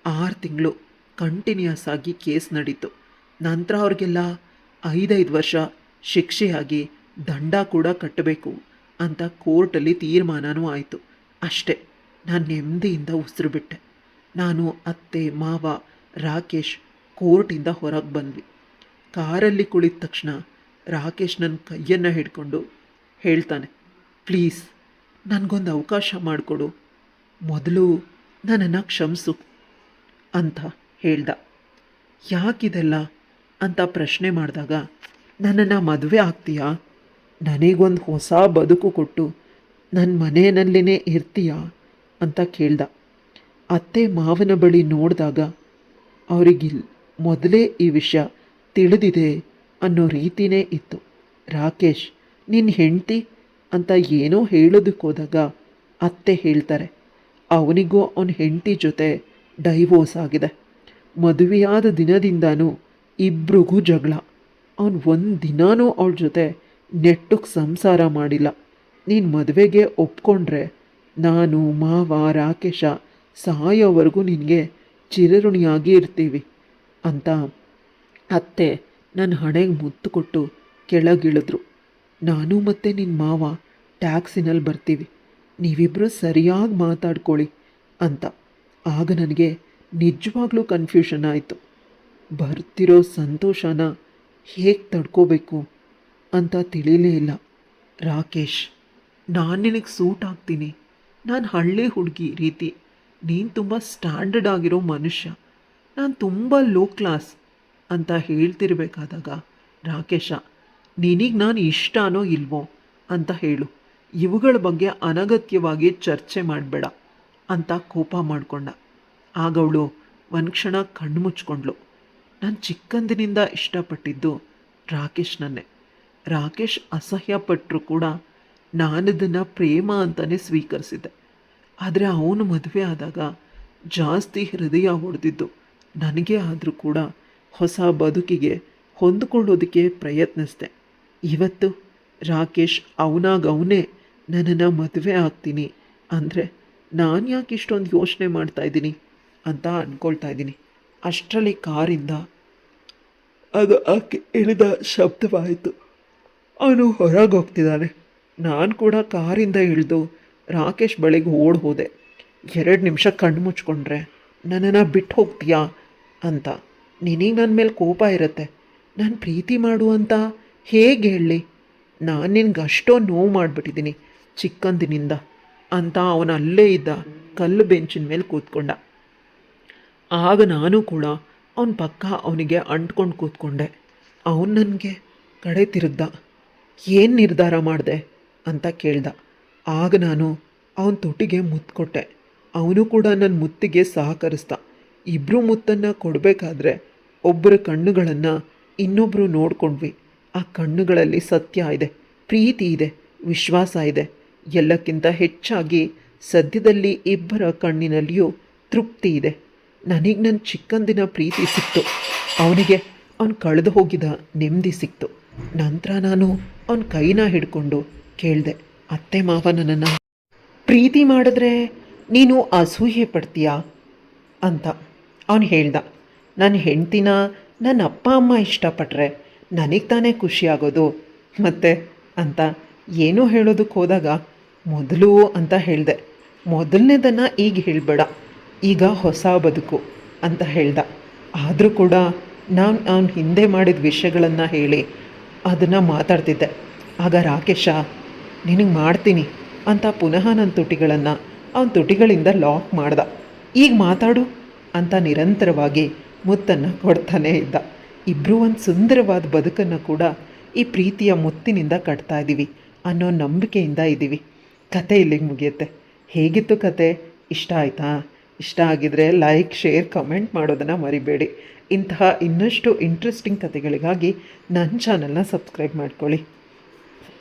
6 ತಿಂಗಳು ಕಂಟಿನ್ಯೂಸ್ ಆಗಿ ಕೇಸ್ ನಡೀತು. ನಂತರ ಅವ್ರಿಗೆಲ್ಲ 5 ವರ್ಷ ಶಿಕ್ಷೆಯಾಗಿ ದಂಡ ಕೂಡ ಕಟ್ಟಬೇಕು ಅಂತ ಕೋರ್ಟಲ್ಲಿ ತೀರ್ಮಾನವೂ ಆಯಿತು. ಅಷ್ಟೇ, ನಾನು ನೆಮ್ಮದಿಯಿಂದ ಉಸಿರು ಬಿಟ್ಟೆ. ನಾನು ಅತ್ತೆ ಮಾವ ರಾಕೇಶ್ ಕೋರ್ಟಿಂದ ಹೊರಗೆ ಬಂದ್ವಿ. ಕಾರಲ್ಲಿ ಕುಳಿತ ತಕ್ಷಣ ರಾಕೇಶ್ ನನ್ನ ಕೈಯನ್ನು ಹಿಡ್ಕೊಂಡು ಹೇಳ್ತಾನೆ, ಪ್ಲೀಸ್ ನನಗೊಂದು ಅವಕಾಶ ಮಾಡಿಕೊಡು, ಮೊದಲು ನನ್ನನ್ನು ಕ್ಷಮಿಸು ಅಂತ ಹೇಳ್ದ. ಯಾಕಿದೆಲ್ಲ ಅಂತ ಪ್ರಶ್ನೆ ಮಾಡಿದಾಗ, ನನ್ನನ್ನು ಮದುವೆ ಆಗ್ತೀಯಾ, ನನಗೊಂದು ಹೊಸ ಬದುಕು ಕೊಟ್ಟು ನನ್ನ ಮನೆಯಲ್ಲೇ ಇರ್ತೀಯಾ ಅಂತ ಕೇಳ್ದ. ಅತ್ತೆ ಮಾವನ ಬಳಿ ನೋಡಿದಾಗ ಮೊದಲೇ ಈ ವಿಷಯ ತಿಳಿದಿದೆ ಅನ್ನೋ ರೀತಿಯೇ ಇತ್ತು. ರಾಕೇಶ್ ನಿನ್ನ ಹೆಂಡ್ತಿ ಅಂತ ಏನೋ ಹೇಳೋದಕ್ಕೆ ಹೋದಾಗ ಅತ್ತೆ ಹೇಳ್ತಾರೆ ಅವನಿಗೂ ಅವನ ಹೆಂಡತಿ ಜೊತೆ ಡೈವೋರ್ಸ್ ಆಗಿದೆ. ಮದುವೆಯಾದ ದಿನದಿಂದನೂ ಇಬ್ರಿಗೂ ಜಗಳ. ಅವನು ಒಂದು ದಿನಾನೂ ಅವಳ ಜೊತೆ ನೆಟ್ಟಗೆ ಸಂಸಾರ ಮಾಡಿಲ್ಲ. ನೀನು ಮದುವೆಗೆ ಒಪ್ಕೊಂಡ್ರೆ ನಾನು ಮಾವ ರಾಕೇಶ ಸಾಯೋವರೆಗೂ ನಿನಗೆ ಚಿರಋಣಿಯಾಗಿ ಇರ್ತೀವಿ ಅಂತ ಅತ್ತೆ ನನ್ನ ಹಣೆಗೆ ಮುತ್ತು ಕೊಟ್ಟು ಕೆಳಗಿಳಿದ್ರು. ನಾನು ಮತ್ತು ನಿನ್ನ ಮಾವ ಟ್ಯಾಕ್ಸಿನಲ್ಲಿ ಬರ್ತೀವಿ, ನೀವಿಬ್ಬರು ಸರಿಯಾಗಿ ಮಾತಾಡ್ಕೊಳ್ಳಿ ಅಂತ. ಆಗ ನನಗೆ ನಿಜವಾಗ್ಲೂ ಕನ್ಫ್ಯೂಷನ್ ಆಯಿತು. ಬರ್ತಿರೋ ಸಂತೋಷನ ಹೇಗೆ ತಡ್ಕೋಬೇಕು ಅಂತ ತಿಳಿಲೇ ಇಲ್ಲ. ರಾಕೇಶ್, ನಾನು ನಿನಗೆ ಸೂಟ್ ಆಗ್ತೀನಿ, ನಾನು ಹಳ್ಳಿ ಹುಡುಗಿ ರೀತಿ, ನೀನು ತುಂಬ ಸ್ಟ್ಯಾಂಡರ್ಡ್ ಆಗಿರೋ ಮನುಷ್ಯ, ನಾನು ತುಂಬ ಲೋ ಕ್ಲಾಸ್ ಅಂತ ಹೇಳ್ತಿರ್ಬೇಕಾದಾಗ ರಾಕೇಶ ನಿನಗೆ ನಾನು ಇಷ್ಟನೋ ಇಲ್ವೋ ಅಂತ ಹೇಳು, ಇವುಗಳ ಬಗ್ಗೆ ಅನಗತ್ಯವಾಗಿ ಚರ್ಚೆ ಮಾಡಬೇಡ ಅಂತ ಕೋಪ ಮಾಡಿಕೊಂಡ. ಆಗವಳು ಒಂದು ಕ್ಷಣ ಕಣ್ಣು ಮುಚ್ಕೊಂಡ್ಳು. ನಾನು ಚಿಕ್ಕಂದಿನಿಂದ ಇಷ್ಟಪಟ್ಟಿದ್ದು ರಾಕೇಶ್ನನ್ನೇ. ರಾಕೇಶ್ ಅಸಹ್ಯಪಟ್ಟರು ಕೂಡ ನಾನದನ್ನು ಪ್ರೇಮ ಅಂತಲೇ ಸ್ವೀಕರಿಸಿದ್ದೆ. ಆದರೆ ಅವನು ಮದುವೆ ಆದಾಗ ಜಾಸ್ತಿ ಹೃದಯ ಹೊಡೆದಿದ್ದು ನನಗೆ. ಆದರೂ ಕೂಡ ಹೊಸ ಬದುಕಿಗೆ ಹೊಂದಿಕೊಳ್ಳೋದಕ್ಕೆ ಪ್ರಯತ್ನಿಸಿದೆ. ಇವತ್ತು ರಾಕೇಶ್ ಅವನಾಗವನೇ ನನ್ನನ್ನು ಮದುವೆ ಆಗ್ತೀನಿ ಅಂದರೆ ನಾನು ಯಾಕೆ ಇಷ್ಟೊಂದು ಯೋಚನೆ ಮಾಡ್ತಾಯಿದ್ದೀನಿ ಅಂತ ಅಂದ್ಕೊಳ್ತಾ ಇದ್ದೀನಿ. ಅಷ್ಟರಲ್ಲಿ ಕಾರಿಂದ ಅದು ಆಕೆ ಇಳಿದ ಶಬ್ದವಾಯಿತು. ಅವನು ಹೊರಗೆ ಹೋಗ್ತಿದ್ದಾನೆ. ನಾನು ಕೂಡ ಕಾರಿಂದ ಇಳಿದು ರಾಕೇಶ್ ಬಳಿಗೆ ಓಡಿ ಹೋದೆ. 2 ನಿಮಿಷ ಕಣ್ಣು ಮುಚ್ಕೊಂಡ್ರೆ ನನ್ನನ್ನು ಬಿಟ್ಟು ಹೋಗ್ತೀಯಾ ಅಂತ. ನಿನಗೆ ನನ್ನ ಮೇಲೆ ಕೋಪ ಇರುತ್ತೆ, ನಾನು ಪ್ರೀತಿ ಮಾಡು ಅಂತ ಹೇಗೆ ಹೇಳಲಿ? ನಾನು ನಿನ್ಗೆ ಅಷ್ಟೊಂದು ನೋವು ಮಾಡಿಬಿಟ್ಟಿದ್ದೀನಿ ಚಿಕ್ಕಂದಿನಿಂದ ಅಂತ ಅವನು ಅಲ್ಲೇ ಇದ್ದ ಕಲ್ಲು ಬೆಂಚಿನ ಮೇಲೆ ಕೂತ್ಕೊಂಡ. ಆಗ ನಾನು ಕೂಡ ಅವನ ಪಕ್ಕ ಅವನಿಗೆ ಅಂಟ್ಕೊಂಡು ಕೂತ್ಕೊಂಡೆ. ಅವನು ನನಗೆ ಕಡೆ ತಿರುಗ್ದ. ಏನು ನಿರ್ಧಾರ ಮಾಡಿದೆ ಅಂತ ಕೇಳ್ದ. ಆಗ ನಾನು ಅವನ ತುಟಿಗೆ ಮುತ್ತು ಕೊಟ್ಟೆ. ಅವನು ಕೂಡ ನನ್ನ ಮುತ್ತಿಗೆ ಸಹಕರಿಸ್ದ. ಇಬ್ಬರು ಮುತ್ತನ್ನು ಕೊಡಬೇಕಾದ್ರೆ ಒಬ್ಬರ ಕಣ್ಣುಗಳನ್ನು ಇನ್ನೊಬ್ಬರು ನೋಡ್ಕೊಂಡ್ವಿ. ಆ ಕಣ್ಣುಗಳಲ್ಲಿ ಸತ್ಯ ಇದೆ, ಪ್ರೀತಿ ಇದೆ, ವಿಶ್ವಾಸ ಇದೆ. ಎಲ್ಲಕ್ಕಿಂತ ಹೆಚ್ಚಾಗಿ ಸದ್ಯದಲ್ಲಿ ಇಬ್ಬರ ಕಣ್ಣಿನಲ್ಲಿಯೂ ತೃಪ್ತಿ ಇದೆ. ನನಗೆ ನನ್ನ ಚಿಕ್ಕಂದಿನ ಪ್ರೀತಿ ಸಿಕ್ತು, ಅವನಿಗೆ ಅವನು ಕಳೆದು ಹೋಗಿದ ನೆಮ್ಮದಿ ಸಿಕ್ತು. ನಂತರ ನಾನು ಅವನ ಕೈನ ಹಿಡ್ಕೊಂಡು ಕೇಳಿದೆ, ಅತ್ತೆ ಮಾವ ನನ್ನನ್ನು ಪ್ರೀತಿ ಮಾಡಿದ್ರೆ ನೀನು ಅಸೂಯೆ ಪಡ್ತೀಯಾ ಅಂತ. ಅವನು ಹೇಳ್ದ, ನನ್ನ ಹೆಂಡ್ತಿನ ನನ್ನ ಅಪ್ಪ ಅಮ್ಮ ಇಷ್ಟಪಟ್ಟರೆ ನನಗೆ ತಾನೇ ಖುಷಿಯಾಗೋದು ಮತ್ತೆ ಅಂತ ಏನೋ ಹೇಳೋದಕ್ಕೆ ಹೋದಾಗ ಮೊದಲು ಅಂತ ಹೇಳಿದೆ. ಮೊದಲನೇದನ್ನು ಈಗ ಹೇಳಬೇಡ, ಈಗ ಹೊಸ ಬದುಕು ಅಂತ ಹೇಳ್ದ. ಆದರೂ ಕೂಡ ನಾನು ಅವನು ಹಿಂದೆ ಮಾಡಿದ ವಿಷಯಗಳನ್ನು ಹೇಳಿ ಅದನ್ನು ಮಾತಾಡ್ತಿದ್ದೆ. ಆಗ ರಾಕೇಶ ನಿನಗೆ ಮಾಡ್ತೀನಿ ಅಂತ ಪುನಃ ನನ್ನ ತುಟಿಗಳನ್ನು ಅವನ ತುಟಿಗಳಿಂದ ಲಾಕ್ ಮಾಡ್ದ. ಈಗ ಮಾತಾಡು ಅಂತ ನಿರಂತರವಾಗಿ ಮುತ್ತನ್ನು ಕೊಡ್ತಾನೇ ಇದ್ದ. ಇಬ್ಬರೂ ಒಂದು ಸುಂದರವಾದ ಬದುಕನ್ನು ಕೂಡ ಈ ಪ್ರೀತಿಯ ಮುತ್ತಿನಿಂದ ಕಟ್ತಾ ಇದ್ದೀವಿ ಅನ್ನೋ ನಂಬಿಕೆಯಿಂದ ಇದ್ದೀವಿ. ಕತೆ ಇಲ್ಲಿಗೆ ಮುಗಿಯುತ್ತೆ. ಹೇಗಿತ್ತು ಕತೆ? ಇಷ್ಟ ಆಯಿತಾ? ಇಷ್ಟ ಆಗಿದರೆ ಲೈಕ್, ಶೇರ್, ಕಮೆಂಟ್ ಮಾಡೋದನ್ನು ಮರಿಬೇಡಿ. ಇಂತಹ ಇನ್ನಷ್ಟು ಇಂಟ್ರೆಸ್ಟಿಂಗ್ ಕತೆಗಳಿಗಾಗಿ ನನ್ನ ಚಾನಲ್ನ ಸಬ್ಸ್ಕ್ರೈಬ್ ಮಾಡ್ಕೊಳ್ಳಿ.